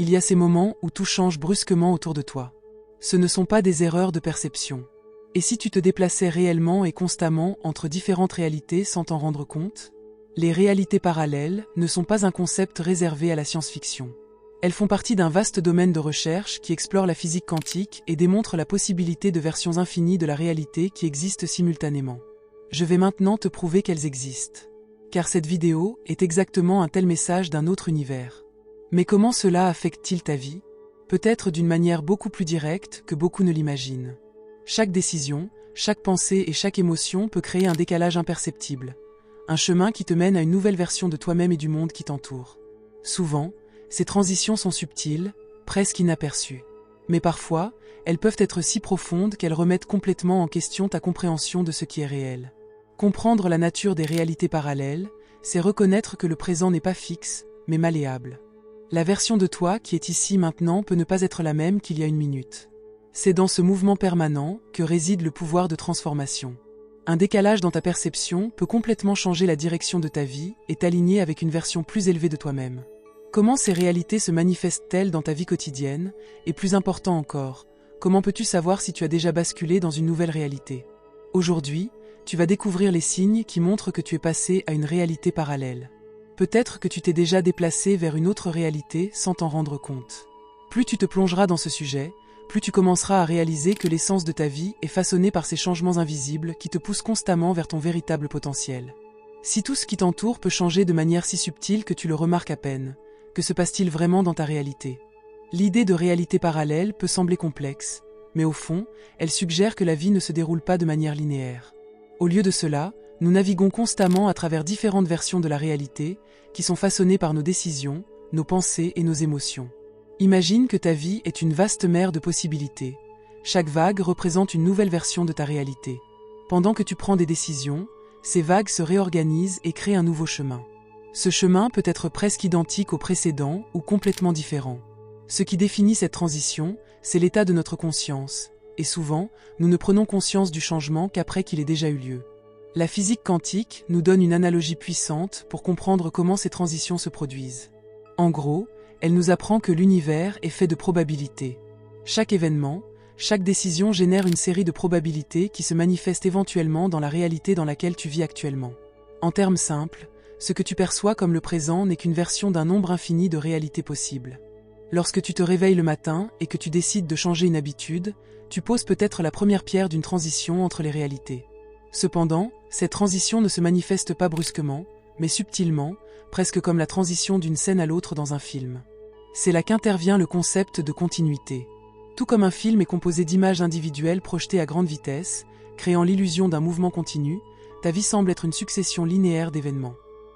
Il y a ces moments où tout change brusquement autour de toi. Ce ne sont pas des erreurs de perception. Et si tu te déplaçais réellement et constamment entre différentes réalités sans t'en rendre compte? Les réalités parallèles ne sont pas un concept réservé à la science-fiction. Elles font partie d'un vaste domaine de recherche qui explore la physique quantique et démontre la possibilité de versions infinies de la réalité qui existent simultanément. Je vais maintenant te prouver qu'elles existent. Car cette vidéo est exactement un tel message d'un autre univers. Mais comment cela affecte-t-il ta vie? Peut-être d'une manière beaucoup plus directe que beaucoup ne l'imaginent. Chaque décision, chaque pensée et chaque émotion peut créer un décalage imperceptible. Un chemin qui te mène à une nouvelle version de toi-même et du monde qui t'entoure. Souvent, ces transitions sont subtiles, presque inaperçues. Mais parfois, elles peuvent être si profondes qu'elles remettent complètement en question ta compréhension de ce qui est réel. Comprendre la nature des réalités parallèles, c'est reconnaître que le présent n'est pas fixe, mais malléable. La version de toi qui est ici maintenant peut ne pas être la même qu'il y a une minute. C'est dans ce mouvement permanent que réside le pouvoir de transformation. Un décalage dans ta perception peut complètement changer la direction de ta vie et t'aligner avec une version plus élevée de toi-même. Comment ces réalités se manifestent-elles dans ta vie quotidienne? Et plus important encore, comment peux-tu savoir si tu as déjà basculé dans une nouvelle réalité? Aujourd'hui, tu vas découvrir les signes qui montrent que tu es passé à une réalité parallèle. Peut-être que tu t'es déjà déplacé vers une autre réalité sans t'en rendre compte. Plus tu te plongeras dans ce sujet, plus tu commenceras à réaliser que l'essence de ta vie est façonnée par ces changements invisibles qui te poussent constamment vers ton véritable potentiel. Si tout ce qui t'entoure peut changer de manière si subtile que tu le remarques à peine, que se passe-t-il vraiment dans ta réalité? L'idée de réalité parallèle peut sembler complexe, mais au fond, elle suggère que la vie ne se déroule pas de manière linéaire. Au lieu de cela, nous naviguons constamment à travers différentes versions de la réalité, qui sont façonnées par nos décisions, nos pensées et nos émotions. Imagine que ta vie est une vaste mer de possibilités. Chaque vague représente une nouvelle version de ta réalité. Pendant que tu prends des décisions, ces vagues se réorganisent et créent un nouveau chemin. Ce chemin peut être presque identique au précédent ou complètement différent. Ce qui définit cette transition, c'est l'état de notre conscience, et souvent, nous ne prenons conscience du changement qu'après qu'il ait déjà eu lieu. La physique quantique nous donne une analogie puissante pour comprendre comment ces transitions se produisent. En gros, elle nous apprend que l'univers est fait de probabilités. Chaque événement, chaque décision génère une série de probabilités qui se manifestent éventuellement dans la réalité dans laquelle tu vis actuellement. En termes simples, ce que tu perçois comme le présent n'est qu'une version d'un nombre infini de réalités possibles. Lorsque tu te réveilles le matin et que tu décides de changer une habitude, tu poses peut-être la première pierre d'une transition entre les réalités. Cependant, cette transition ne se manifeste pas brusquement, mais subtilement, presque comme la transition d'une scène à l'autre dans un film. C'est là qu'intervient le concept de continuité. Tout comme un film est composé d'images individuelles projetées à grande vitesse, créant l'illusion d'un mouvement continu, ta vie semble être une succession linéaire d'événements.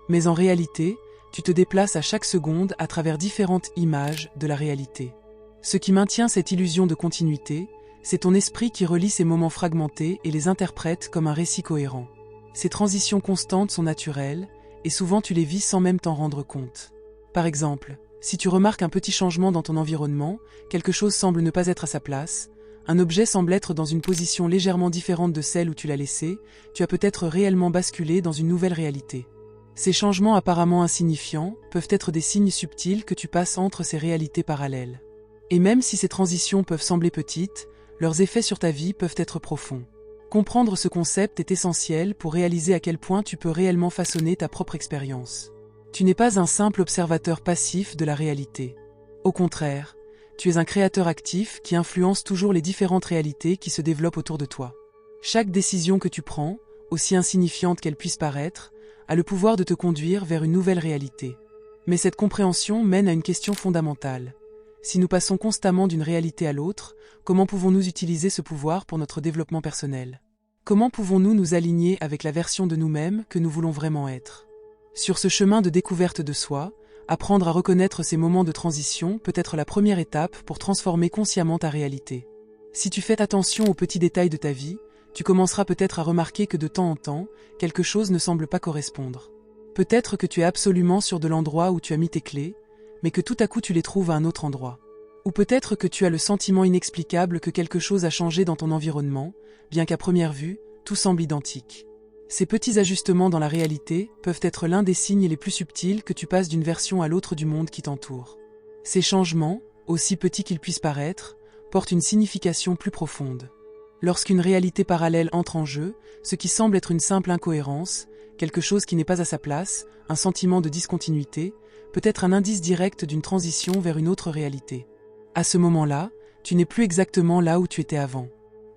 Mais en réalité, tu te déplaces à chaque seconde à travers différentes images de la réalité. Ce qui maintient cette illusion de continuité, c'est ton esprit qui relie ces moments fragmentés et les interprète comme un récit cohérent. Ces transitions constantes sont naturelles, et souvent tu les vis sans même t'en rendre compte. Par exemple, si tu remarques un petit changement dans ton environnement, quelque chose semble ne pas être à sa place, un objet semble être dans une position légèrement différente de celle où tu l'as laissé, tu as peut-être réellement basculé dans une nouvelle réalité. Ces changements apparemment insignifiants peuvent être des signes subtils que tu passes entre ces réalités parallèles. Et même si ces transitions peuvent sembler petites, leurs effets sur ta vie peuvent être profonds. Comprendre ce concept est essentiel pour réaliser à quel point tu peux réellement façonner ta propre expérience. Tu n'es pas un simple observateur passif de la réalité. Au contraire, tu es un créateur actif qui influence toujours les différentes réalités qui se développent autour de toi. Chaque décision que tu prends, aussi insignifiante qu'elle puisse paraître, a le pouvoir de te conduire vers une nouvelle réalité. Mais cette compréhension mène à une question fondamentale. Si nous passons constamment d'une réalité à l'autre, comment pouvons-nous utiliser ce pouvoir pour notre développement personnel? Comment pouvons-nous nous aligner avec la version de nous-mêmes que nous voulons vraiment être? Sur ce chemin de découverte de soi, apprendre à reconnaître ces moments de transition peut être la première étape pour transformer consciemment ta réalité. Si tu fais attention aux petits détails de ta vie, tu commenceras peut-être à remarquer que de temps en temps, quelque chose ne semble pas correspondre. Peut-être que tu es absolument sûr de l'endroit où tu as mis tes clés, mais que tout à coup tu les trouves à un autre endroit. Ou peut-être que tu as le sentiment inexplicable que quelque chose a changé dans ton environnement, bien qu'à première vue, tout semble identique. Ces petits ajustements dans la réalité peuvent être l'un des signes les plus subtils que tu passes d'une version à l'autre du monde qui t'entoure. Ces changements, aussi petits qu'ils puissent paraître, portent une signification plus profonde. Lorsqu'une réalité parallèle entre en jeu, ce qui semble être une simple incohérence, quelque chose qui n'est pas à sa place, un sentiment de discontinuité, peut être un indice direct d'une transition vers une autre réalité. À ce moment-là, tu n'es plus exactement là où tu étais avant.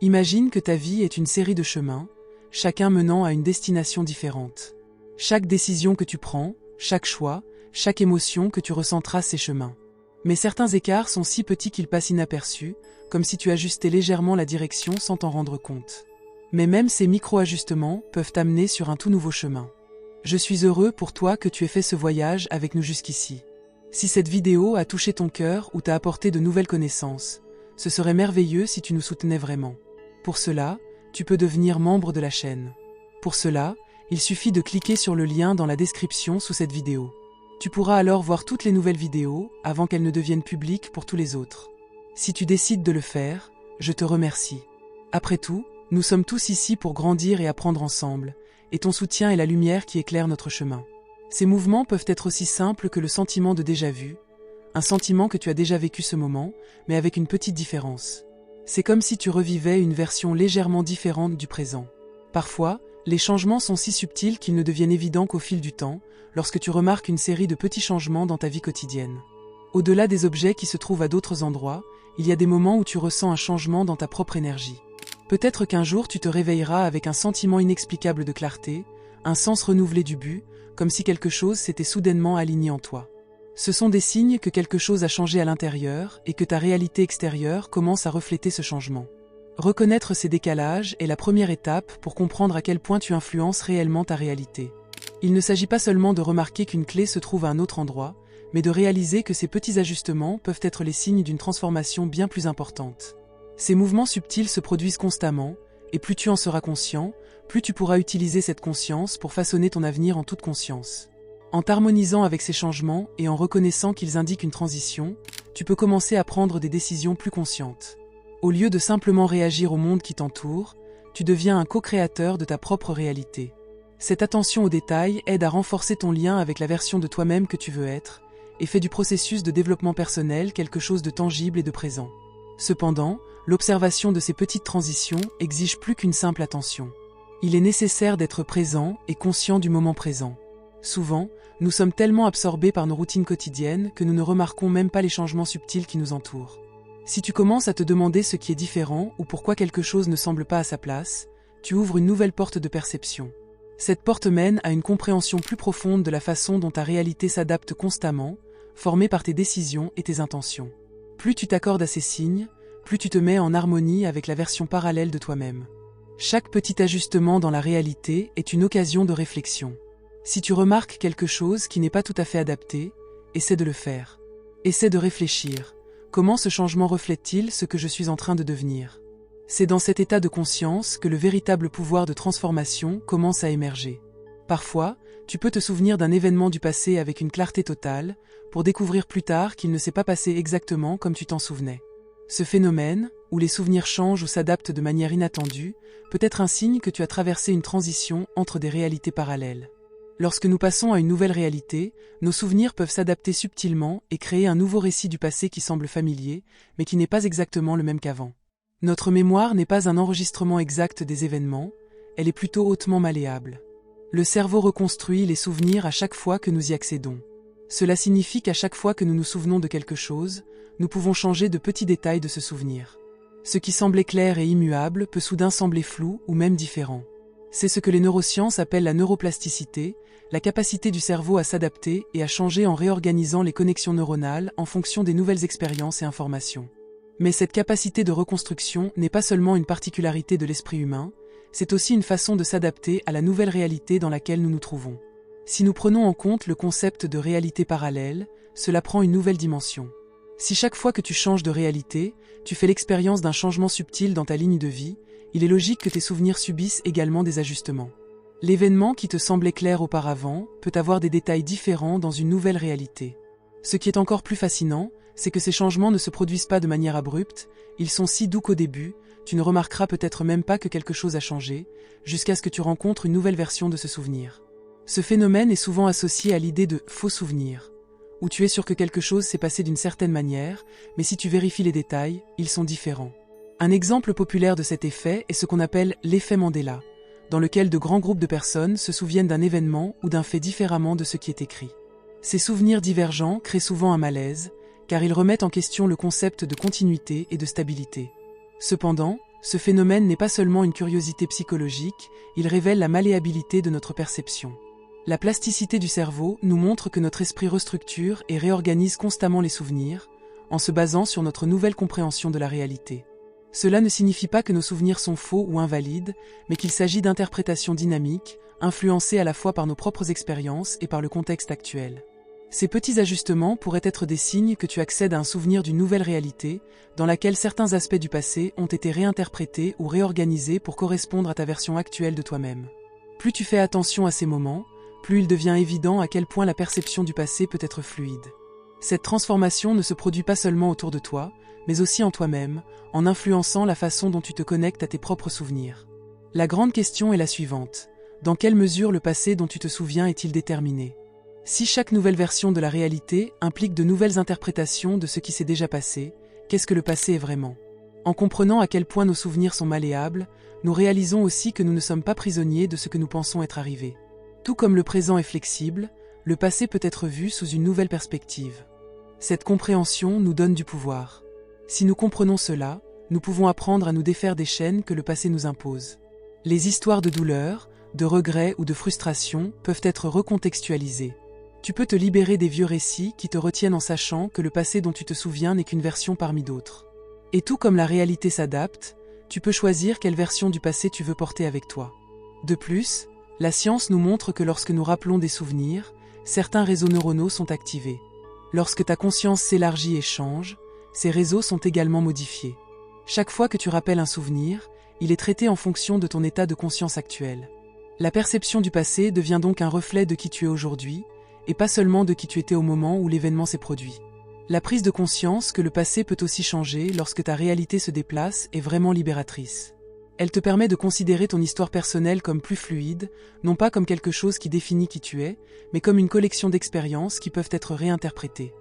Imagine que ta vie est une série de chemins, chacun menant à une destination différente. Chaque décision que tu prends, chaque choix, chaque émotion que tu ressens trace ces chemins. Mais certains écarts sont si petits qu'ils passent inaperçus, comme si tu ajustais légèrement la direction sans t'en rendre compte. Mais même ces micro-ajustements peuvent t'amener sur un tout nouveau chemin. Je suis heureux pour toi que tu aies fait ce voyage avec nous jusqu'ici. Si cette vidéo a touché ton cœur ou t'a apporté de nouvelles connaissances, ce serait merveilleux si tu nous soutenais vraiment. Pour cela, tu peux devenir membre de la chaîne. Pour cela, il suffit de cliquer sur le lien dans la description sous cette vidéo. Tu pourras alors voir toutes les nouvelles vidéos avant qu'elles ne deviennent publiques pour tous les autres. Si tu décides de le faire, je te remercie. Après tout, nous sommes tous ici pour grandir et apprendre ensemble, et ton soutien est la lumière qui éclaire notre chemin. Ces mouvements peuvent être aussi simples que le sentiment de déjà-vu, un sentiment que tu as déjà vécu ce moment, mais avec une petite différence. C'est comme si tu revivais une version légèrement différente du présent. Parfois, les changements sont si subtils qu'ils ne deviennent évidents qu'au fil du temps, lorsque tu remarques une série de petits changements dans ta vie quotidienne. Au-delà des objets qui se trouvent à d'autres endroits, il y a des moments où tu ressens un changement dans ta propre énergie. Peut-être qu'un jour tu te réveilleras avec un sentiment inexplicable de clarté, un sens renouvelé du but, comme si quelque chose s'était soudainement aligné en toi. Ce sont des signes que quelque chose a changé à l'intérieur et que ta réalité extérieure commence à refléter ce changement. Reconnaître ces décalages est la première étape pour comprendre à quel point tu influences réellement ta réalité. Il ne s'agit pas seulement de remarquer qu'une clé se trouve à un autre endroit, mais de réaliser que ces petits ajustements peuvent être les signes d'une transformation bien plus importante. Ces mouvements subtils se produisent constamment, et plus tu en seras conscient, plus tu pourras utiliser cette conscience pour façonner ton avenir en toute conscience. En t'harmonisant avec ces changements et en reconnaissant qu'ils indiquent une transition, tu peux commencer à prendre des décisions plus conscientes. Au lieu de simplement réagir au monde qui t'entoure, tu deviens un co-créateur de ta propre réalité. Cette attention aux détails aide à renforcer ton lien avec la version de toi-même que tu veux être, et fait du processus de développement personnel quelque chose de tangible et de présent. Cependant, l'observation de ces petites transitions exige plus qu'une simple attention. Il est nécessaire d'être présent et conscient du moment présent. Souvent, nous sommes tellement absorbés par nos routines quotidiennes que nous ne remarquons même pas les changements subtils qui nous entourent. Si tu commences à te demander ce qui est différent ou pourquoi quelque chose ne semble pas à sa place, tu ouvres une nouvelle porte de perception. Cette porte mène à une compréhension plus profonde de la façon dont ta réalité s'adapte constamment, formée par tes décisions et tes intentions. Plus tu t'accordes à ces signes, plus tu te mets en harmonie avec la version parallèle de toi-même. Chaque petit ajustement dans la réalité est une occasion de réflexion. Si tu remarques quelque chose qui n'est pas tout à fait adapté, essaie de le faire. Essaie de réfléchir. Comment ce changement reflète-t-il ce que je suis en train de devenir ? C'est dans cet état de conscience que le véritable pouvoir de transformation commence à émerger. Parfois, tu peux te souvenir d'un événement du passé avec une clarté totale, pour découvrir plus tard qu'il ne s'est pas passé exactement comme tu t'en souvenais. Ce phénomène, où les souvenirs changent ou s'adaptent de manière inattendue, peut être un signe que tu as traversé une transition entre des réalités parallèles. Lorsque nous passons à une nouvelle réalité, nos souvenirs peuvent s'adapter subtilement et créer un nouveau récit du passé qui semble familier, mais qui n'est pas exactement le même qu'avant. Notre mémoire n'est pas un enregistrement exact des événements, elle est plutôt hautement malléable. Le cerveau reconstruit les souvenirs à chaque fois que nous y accédons. Cela signifie qu'à chaque fois que nous nous souvenons de quelque chose, nous pouvons changer de petits détails de ce souvenir. Ce qui semblait clair et immuable peut soudain sembler flou ou même différent. C'est ce que les neurosciences appellent la neuroplasticité, la capacité du cerveau à s'adapter et à changer en réorganisant les connexions neuronales en fonction des nouvelles expériences et informations. Mais cette capacité de reconstruction n'est pas seulement une particularité de l'esprit humain, c'est aussi une façon de s'adapter à la nouvelle réalité dans laquelle nous nous trouvons. Si nous prenons en compte le concept de réalité parallèle, cela prend une nouvelle dimension. Si chaque fois que tu changes de réalité, tu fais l'expérience d'un changement subtil dans ta ligne de vie, il est logique que tes souvenirs subissent également des ajustements. L'événement qui te semblait clair auparavant peut avoir des détails différents dans une nouvelle réalité. Ce qui est encore plus fascinant, c'est que ces changements ne se produisent pas de manière abrupte, ils sont si doux qu'au début, tu ne remarqueras peut-être même pas que quelque chose a changé, jusqu'à ce que tu rencontres une nouvelle version de ce souvenir. Ce phénomène est souvent associé à l'idée de « faux souvenir », où tu es sûr que quelque chose s'est passé d'une certaine manière, mais si tu vérifies les détails, ils sont différents. Un exemple populaire de cet effet est ce qu'on appelle l'effet Mandela, dans lequel de grands groupes de personnes se souviennent d'un événement ou d'un fait différemment de ce qui est écrit. Ces souvenirs divergents créent souvent un malaise, car ils remettent en question le concept de continuité et de stabilité. Cependant, ce phénomène n'est pas seulement une curiosité psychologique, il révèle la malléabilité de notre perception. La plasticité du cerveau nous montre que notre esprit restructure et réorganise constamment les souvenirs, en se basant sur notre nouvelle compréhension de la réalité. Cela ne signifie pas que nos souvenirs sont faux ou invalides, mais qu'il s'agit d'interprétations dynamiques, influencées à la fois par nos propres expériences et par le contexte actuel. Ces petits ajustements pourraient être des signes que tu accèdes à un souvenir d'une nouvelle réalité, dans laquelle certains aspects du passé ont été réinterprétés ou réorganisés pour correspondre à ta version actuelle de toi-même. Plus tu fais attention à ces moments, plus il devient évident à quel point la perception du passé peut être fluide. Cette transformation ne se produit pas seulement autour de toi, mais aussi en toi-même, en influençant la façon dont tu te connectes à tes propres souvenirs. La grande question est la suivante. Dans quelle mesure le passé dont tu te souviens est-il déterminé ? Si chaque nouvelle version de la réalité implique de nouvelles interprétations de ce qui s'est déjà passé, qu'est-ce que le passé est vraiment ? En comprenant à quel point nos souvenirs sont malléables, nous réalisons aussi que nous ne sommes pas prisonniers de ce que nous pensons être arrivé. Tout comme le présent est flexible, le passé peut être vu sous une nouvelle perspective. Cette compréhension nous donne du pouvoir. Si nous comprenons cela, nous pouvons apprendre à nous défaire des chaînes que le passé nous impose. Les histoires de douleur, de regret ou de frustration peuvent être recontextualisées. Tu peux te libérer des vieux récits qui te retiennent en sachant que le passé dont tu te souviens n'est qu'une version parmi d'autres. Et tout comme la réalité s'adapte, tu peux choisir quelle version du passé tu veux porter avec toi. De plus, la science nous montre que lorsque nous rappelons des souvenirs, certains réseaux neuronaux sont activés. Lorsque ta conscience s'élargit et change, ces réseaux sont également modifiés. Chaque fois que tu rappelles un souvenir, il est traité en fonction de ton état de conscience actuel. La perception du passé devient donc un reflet de qui tu es aujourd'hui, et pas seulement de qui tu étais au moment où l'événement s'est produit. La prise de conscience que le passé peut aussi changer lorsque ta réalité se déplace est vraiment libératrice. Elle te permet de considérer ton histoire personnelle comme plus fluide, non pas comme quelque chose qui définit qui tu es, mais comme une collection d'expériences qui peuvent être réinterprétées.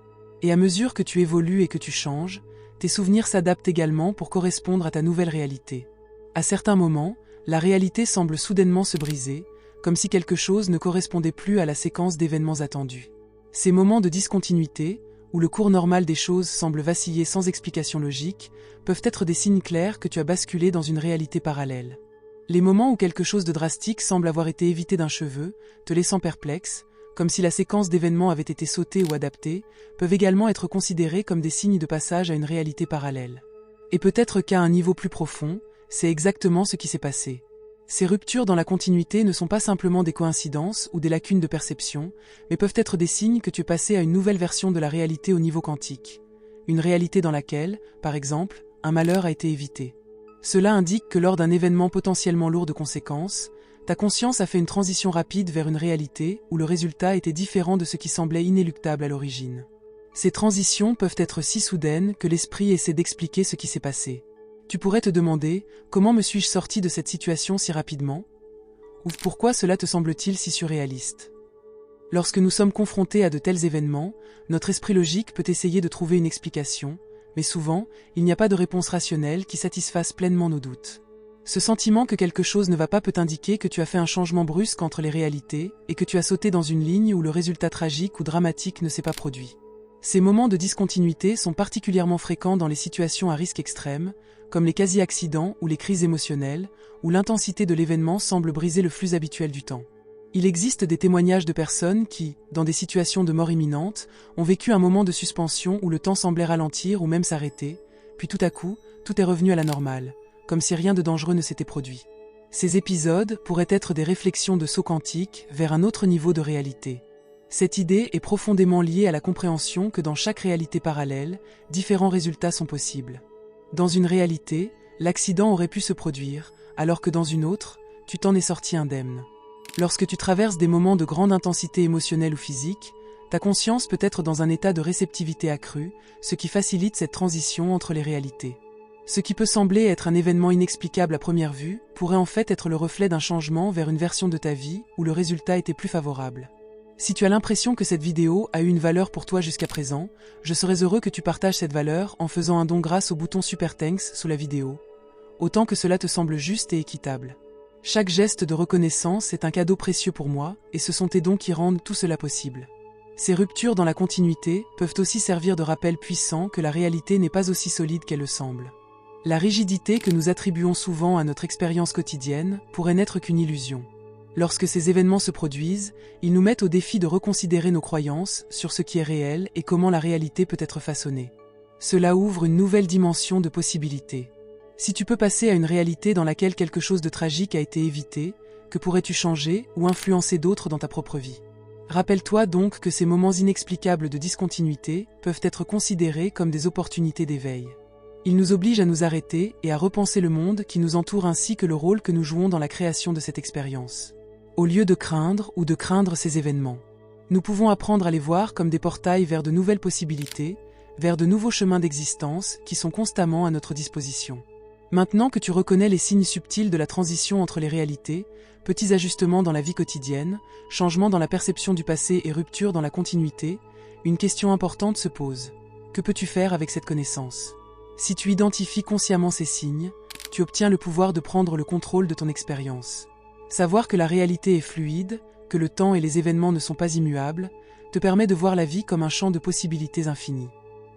Et à mesure que tu évolues et que tu changes, tes souvenirs s'adaptent également pour correspondre à ta nouvelle réalité. À certains moments, la réalité semble soudainement se briser, comme si quelque chose ne correspondait plus à la séquence d'événements attendus. Ces moments de discontinuité, où le cours normal des choses semble vaciller sans explication logique, peuvent être des signes clairs que tu as basculé dans une réalité parallèle. Les moments où quelque chose de drastique semble avoir été évité d'un cheveu, te laissant perplexe, comme si la séquence d'événements avait été sautée ou adaptée, peuvent également être considérés comme des signes de passage à une réalité parallèle. Et peut-être qu'à un niveau plus profond, c'est exactement ce qui s'est passé. Ces ruptures dans la continuité ne sont pas simplement des coïncidences ou des lacunes de perception, mais peuvent être des signes que tu es passé à une nouvelle version de la réalité au niveau quantique. Une réalité dans laquelle, par exemple, un malheur a été évité. Cela indique que lors d'un événement potentiellement lourd de conséquences, ta conscience a fait une transition rapide vers une réalité où le résultat était différent de ce qui semblait inéluctable à l'origine. Ces transitions peuvent être si soudaines que l'esprit essaie d'expliquer ce qui s'est passé. Tu pourrais te demander, comment me suis-je sorti de cette situation si rapidement ? Ou pourquoi cela te semble-t-il si surréaliste ? Lorsque nous sommes confrontés à de tels événements, notre esprit logique peut essayer de trouver une explication, mais souvent, il n'y a pas de réponse rationnelle qui satisfasse pleinement nos doutes. Ce sentiment que quelque chose ne va pas peut indiquer que tu as fait un changement brusque entre les réalités et que tu as sauté dans une ligne où le résultat tragique ou dramatique ne s'est pas produit. Ces moments de discontinuité sont particulièrement fréquents dans les situations à risque extrême, comme les quasi-accidents ou les crises émotionnelles, où l'intensité de l'événement semble briser le flux habituel du temps. Il existe des témoignages de personnes qui, dans des situations de mort imminente, ont vécu un moment de suspension où le temps semblait ralentir ou même s'arrêter, puis tout à coup, tout est revenu à la normale, comme si rien de dangereux ne s'était produit. Ces épisodes pourraient être des réflexions de saut quantique vers un autre niveau de réalité. Cette idée est profondément liée à la compréhension que dans chaque réalité parallèle, différents résultats sont possibles. Dans une réalité, l'accident aurait pu se produire, alors que dans une autre, tu t'en es sorti indemne. Lorsque tu traverses des moments de grande intensité émotionnelle ou physique, ta conscience peut être dans un état de réceptivité accrue, ce qui facilite cette transition entre les réalités. Ce qui peut sembler être un événement inexplicable à première vue, pourrait en fait être le reflet d'un changement vers une version de ta vie où le résultat était plus favorable. Si tu as l'impression que cette vidéo a eu une valeur pour toi jusqu'à présent, je serais heureux que tu partages cette valeur en faisant un don grâce au bouton Super Thanks sous la vidéo, autant que cela te semble juste et équitable. Chaque geste de reconnaissance est un cadeau précieux pour moi, et ce sont tes dons qui rendent tout cela possible. Ces ruptures dans la continuité peuvent aussi servir de rappel puissant que la réalité n'est pas aussi solide qu'elle le semble. La rigidité que nous attribuons souvent à notre expérience quotidienne pourrait n'être qu'une illusion. Lorsque ces événements se produisent, ils nous mettent au défi de reconsidérer nos croyances sur ce qui est réel et comment la réalité peut être façonnée. Cela ouvre une nouvelle dimension de possibilités. Si tu peux passer à une réalité dans laquelle quelque chose de tragique a été évité, que pourrais-tu changer ou influencer d'autres dans ta propre vie? Rappelle-toi donc que ces moments inexplicables de discontinuité peuvent être considérés comme des opportunités d'éveil. Ils nous obligent à nous arrêter et à repenser le monde qui nous entoure ainsi que le rôle que nous jouons dans la création de cette expérience. Au lieu de craindre ou de craindre ces événements, nous pouvons apprendre à les voir comme des portails vers de nouvelles possibilités, vers de nouveaux chemins d'existence qui sont constamment à notre disposition. Maintenant que tu reconnais les signes subtils de la transition entre les réalités, petits ajustements dans la vie quotidienne, changements dans la perception du passé et ruptures dans la continuité, une question importante se pose. Que peux-tu faire avec cette connaissance? Si tu identifies consciemment ces signes, tu obtiens le pouvoir de prendre le contrôle de ton expérience. Savoir que la réalité est fluide, que le temps et les événements ne sont pas immuables, te permet de voir la vie comme un champ de possibilités infinies.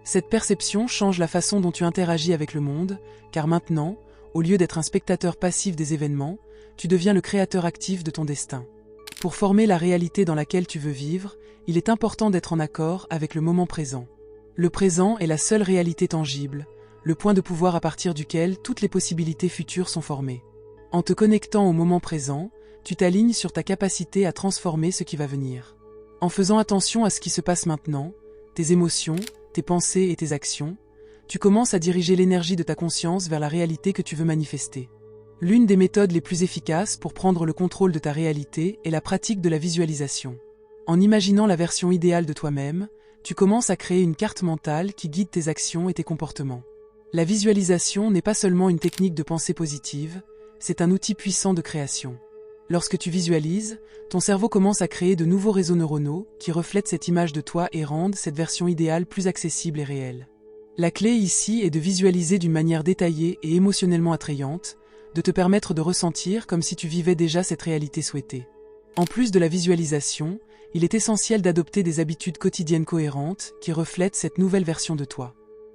Cette perception change la façon dont tu interagis avec le monde, car maintenant, au lieu d'être un spectateur passif des événements, tu deviens le créateur actif de ton destin. Pour former la réalité dans laquelle tu veux vivre, il est important d'être en accord avec le moment présent. Le présent est la seule réalité tangible, le point de pouvoir à partir duquel toutes les possibilités futures sont formées. En te connectant au moment présent, tu t'alignes sur ta capacité à transformer ce qui va venir. En faisant attention à ce qui se passe maintenant, tes émotions, tes pensées et tes actions, tu commences à diriger l'énergie de ta conscience vers la réalité que tu veux manifester. L'une des méthodes les plus efficaces pour prendre le contrôle de ta réalité est la pratique de la visualisation. En imaginant la version idéale de toi-même, tu commences à créer une carte mentale qui guide tes actions et tes comportements. La visualisation n'est pas seulement une technique de pensée positive, c'est un outil puissant de création. Lorsque tu visualises, ton cerveau commence à créer de nouveaux réseaux neuronaux qui reflètent cette image de toi et rendent cette version idéale plus accessible et réelle. La clé ici est de visualiser d'une manière détaillée et émotionnellement attrayante, de te permettre de ressentir comme si tu vivais déjà cette réalité souhaitée. En plus de la visualisation, il est essentiel d'adopter des habitudes quotidiennes cohérentes qui reflètent cette nouvelle version de toi.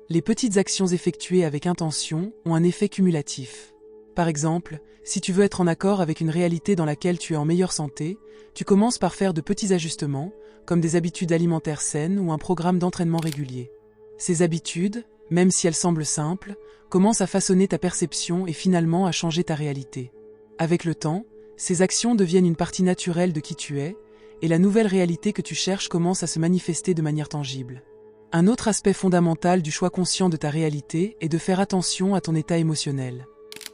Les petites actions effectuées avec intention ont un effet cumulatif. Par exemple, si tu veux être en accord avec une réalité dans laquelle tu es en meilleure santé, tu commences par faire de petits ajustements, comme des habitudes alimentaires saines ou un programme d'entraînement régulier. Ces habitudes, même si elles semblent simples, commencent à façonner ta perception et finalement à changer ta réalité. Avec le temps, ces actions deviennent une partie naturelle de qui tu es, et la nouvelle réalité que tu cherches commence à se manifester de manière tangible. Un autre aspect fondamental du choix conscient de ta réalité est de faire attention à ton état émotionnel.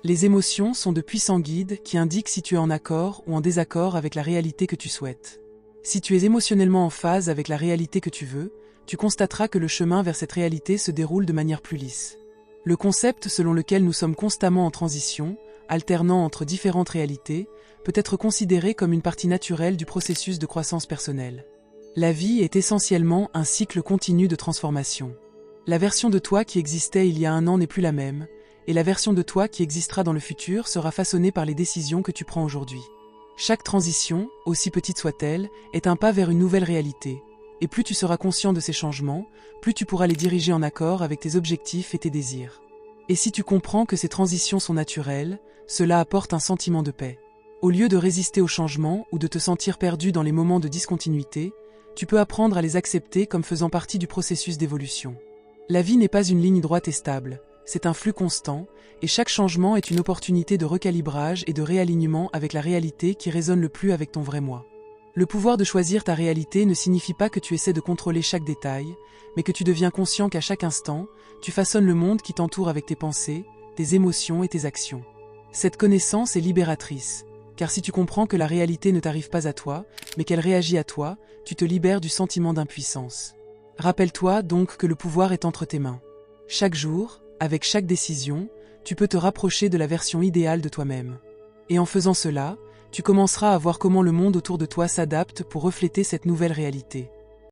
Les émotions sont de puissants guides qui indiquent si tu es en accord ou en désaccord avec la réalité que tu souhaites. Si tu es émotionnellement en phase avec la réalité que tu veux, tu constateras que le chemin vers cette réalité se déroule de manière plus lisse. Le concept selon lequel nous sommes constamment en transition, alternant entre différentes réalités, peut être considéré comme une partie naturelle du processus de croissance personnelle. La vie est essentiellement un cycle continu de transformation. La version de toi qui existait il y a un an n'est plus la même, et la version de toi qui existera dans le futur sera façonnée par les décisions que tu prends aujourd'hui. Chaque transition, aussi petite soit-elle, est un pas vers une nouvelle réalité, et plus tu seras conscient de ces changements, plus tu pourras les diriger en accord avec tes objectifs et tes désirs. Et si tu comprends que ces transitions sont naturelles, cela apporte un sentiment de paix. Au lieu de résister au changement ou de te sentir perdu dans les moments de discontinuité, tu peux apprendre à les accepter comme faisant partie du processus d'évolution. La vie n'est pas une ligne droite et stable. C'est un flux constant, et chaque changement est une opportunité de recalibrage et de réalignement avec la réalité qui résonne le plus avec ton vrai moi. Le pouvoir de choisir ta réalité ne signifie pas que tu essaies de contrôler chaque détail, mais que tu deviens conscient qu'à chaque instant, tu façonnes le monde qui t'entoure avec tes pensées, tes émotions et tes actions. Cette connaissance est libératrice, car si tu comprends que la réalité ne t'arrive pas à toi, mais qu'elle réagit à toi, tu te libères du sentiment d'impuissance. Rappelle-toi donc que le pouvoir est entre tes mains. Chaque jour, avec chaque décision, tu peux te rapprocher de la version idéale de toi-même. Et en faisant cela, tu commenceras à voir comment le monde autour de toi s'adapte pour refléter cette nouvelle réalité.